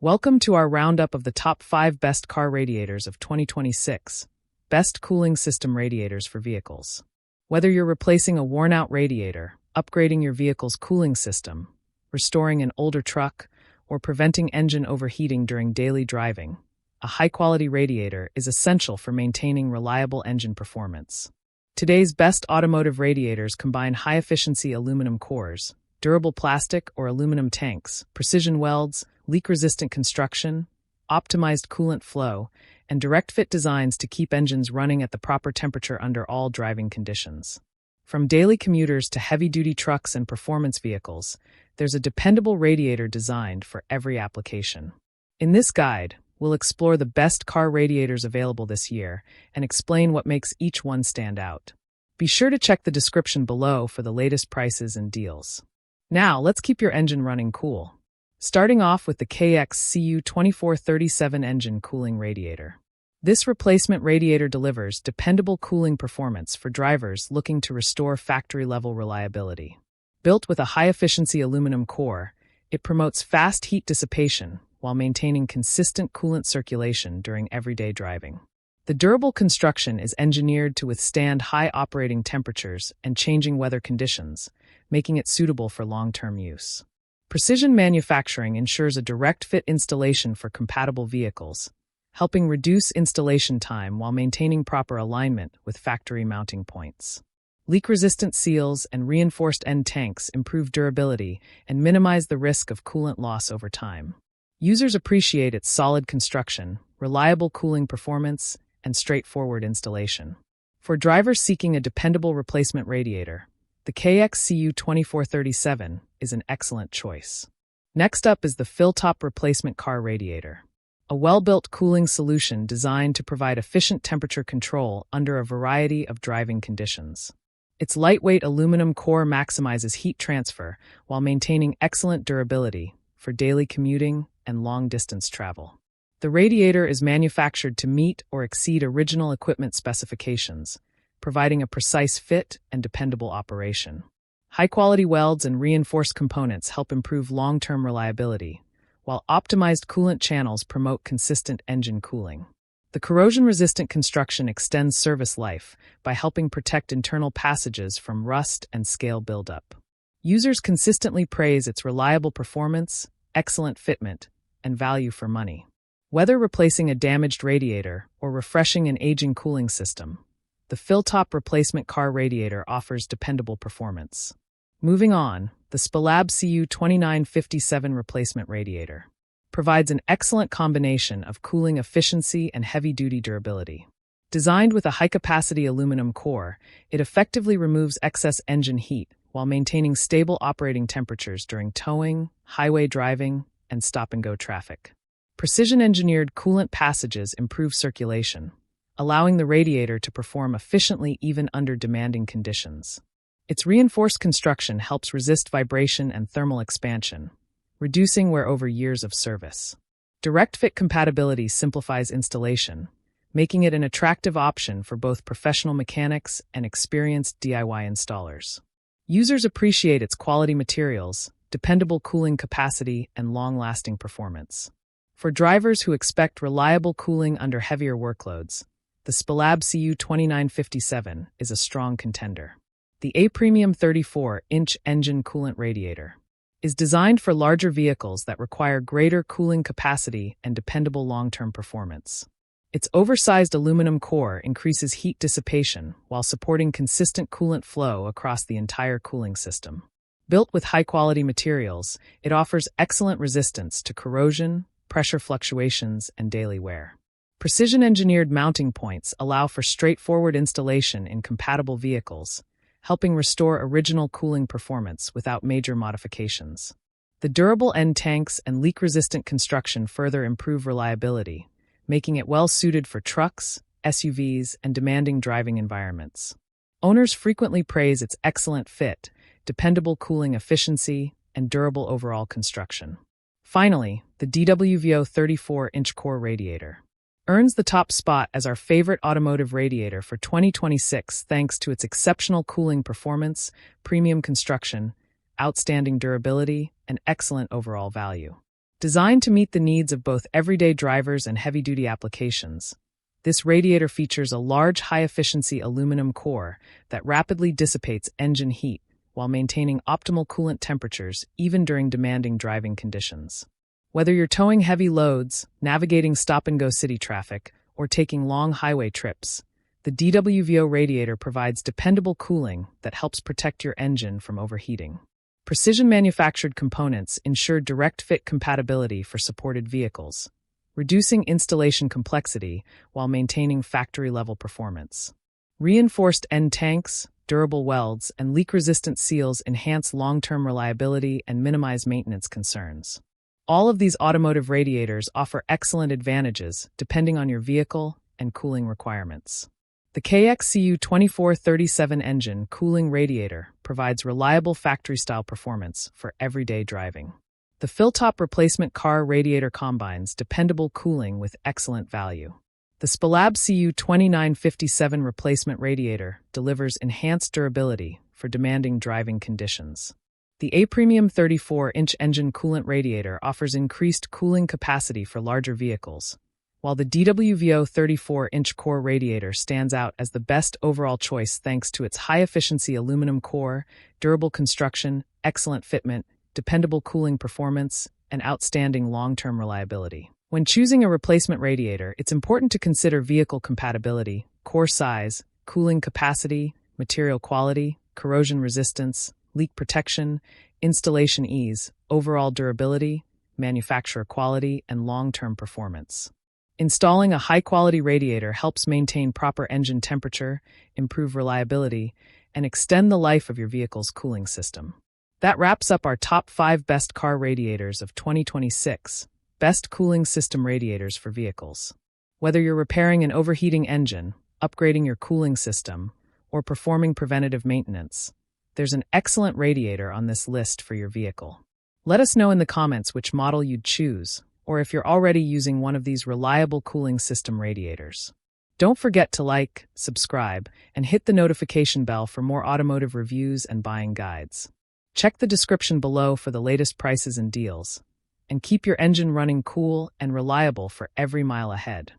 Welcome to our roundup of the top 5 best car radiators of 2026. Best cooling system radiators for vehicles. Whether you're replacing a worn-out radiator, upgrading your vehicle's cooling system, restoring an older truck, or preventing engine overheating during daily driving, a high-quality radiator is essential for maintaining reliable engine performance. Today's best automotive radiators combine high-efficiency aluminum cores, durable plastic or aluminum tanks, precision welds, leak-resistant construction, optimized coolant flow, and direct-fit designs to keep engines running at the proper temperature under all driving conditions. From daily commuters to heavy-duty trucks and performance vehicles, there's a dependable radiator designed for every application. In this guide, we'll explore the best car radiators available this year and explain what makes each one stand out. Be sure to check the description below for the latest prices and deals. Now, let's keep your engine running cool. Starting off with the KX-CU2437 engine cooling radiator. This replacement radiator delivers dependable cooling performance for drivers looking to restore factory-level reliability. Built with a high-efficiency aluminum core, it promotes fast heat dissipation while maintaining consistent coolant circulation during everyday driving. The durable construction is engineered to withstand high operating temperatures and changing weather conditions, making it suitable for long-term use. Precision manufacturing ensures a direct-fit installation for compatible vehicles, helping reduce installation time while maintaining proper alignment with factory mounting points. Leak-resistant seals and reinforced end tanks improve durability and minimize the risk of coolant loss over time. Users appreciate its solid construction, reliable cooling performance, and straightforward installation. For drivers seeking a dependable replacement radiator, the KX-CU2437 is an excellent choice. Next up is the fill-top replacement car radiator, a well-built cooling solution designed to provide efficient temperature control under a variety of driving conditions. Its lightweight aluminum core maximizes heat transfer while maintaining excellent durability for daily commuting and long-distance travel. The radiator is manufactured to meet or exceed original equipment specifications, providing a precise fit and dependable operation. High-quality welds and reinforced components help improve long-term reliability, while optimized coolant channels promote consistent engine cooling. The corrosion-resistant construction extends service life by helping protect internal passages from rust and scale buildup. Users consistently praise its reliable performance, excellent fitment, and value for money. Whether replacing a damaged radiator or refreshing an aging cooling system, the fill-top replacement car radiator offers dependable performance. Moving on, the Spalab CU2957 replacement radiator provides an excellent combination of cooling efficiency and heavy-duty durability. Designed with a high-capacity aluminum core, it effectively removes excess engine heat while maintaining stable operating temperatures during towing, highway driving, and stop-and-go traffic. Precision-engineered coolant passages improve circulation, allowing the radiator to perform efficiently even under demanding conditions. Its reinforced construction helps resist vibration and thermal expansion, reducing wear over years of service. Direct-fit compatibility simplifies installation, making it an attractive option for both professional mechanics and experienced DIY installers. Users appreciate its quality materials, dependable cooling capacity, and long-lasting performance. For drivers who expect reliable cooling under heavier workloads, the Spalab CU2957 is a strong contender. The A-Premium 34-inch engine coolant radiator is designed for larger vehicles that require greater cooling capacity and dependable long-term performance. Its oversized aluminum core increases heat dissipation while supporting consistent coolant flow across the entire cooling system. Built with high-quality materials, it offers excellent resistance to corrosion, pressure fluctuations, and daily wear. Precision-engineered mounting points allow for straightforward installation in compatible vehicles, helping restore original cooling performance without major modifications. The durable end tanks and leak-resistant construction further improve reliability, making it well-suited for trucks, SUVs, and demanding driving environments. Owners frequently praise its excellent fit, dependable cooling efficiency, and durable overall construction. Finally, the DWVO 34-inch core radiator earns the top spot as our favorite automotive radiator for 2026 thanks to its exceptional cooling performance, premium construction, outstanding durability, and excellent overall value. Designed to meet the needs of both everyday drivers and heavy-duty applications, this radiator features a large high-efficiency aluminum core that rapidly dissipates engine heat while maintaining optimal coolant temperatures even during demanding driving conditions. Whether you're towing heavy loads, navigating stop-and-go city traffic, or taking long highway trips, the DWVO radiator provides dependable cooling that helps protect your engine from overheating. Precision-manufactured components ensure direct-fit compatibility for supported vehicles, reducing installation complexity while maintaining factory-level performance. Reinforced end tanks, durable welds, and leak-resistant seals enhance long-term reliability and minimize maintenance concerns. All of these automotive radiators offer excellent advantages depending on your vehicle and cooling requirements. The KXCU 2437 engine cooling radiator provides reliable factory-style performance for everyday driving. The fill-top replacement car radiator combines dependable cooling with excellent value. The Spalab CU 2957 replacement radiator delivers enhanced durability for demanding driving conditions. The A-Premium 34-inch engine coolant radiator offers increased cooling capacity for larger vehicles, while the DWVO 34-inch core radiator stands out as the best overall choice thanks to its high-efficiency aluminum core, durable construction, excellent fitment, dependable cooling performance, and outstanding long-term reliability. When choosing a replacement radiator, it's important to consider vehicle compatibility, core size, cooling capacity, material quality, corrosion resistance, leak protection, installation ease, overall durability, manufacturer quality, and long-term performance. Installing a high-quality radiator helps maintain proper engine temperature, improve reliability, and extend the life of your vehicle's cooling system. That wraps up our top 5 best car radiators of 2026, best cooling system radiators for vehicles. Whether you're repairing an overheating engine, upgrading your cooling system, or performing preventative maintenance, there's an excellent radiator on this list for your vehicle. Let us know in the comments which model you'd choose, or if you're already using one of these reliable cooling system radiators. Don't forget to like, subscribe, and hit the notification bell for more automotive reviews and buying guides. Check the description below for the latest prices and deals, and keep your engine running cool and reliable for every mile ahead.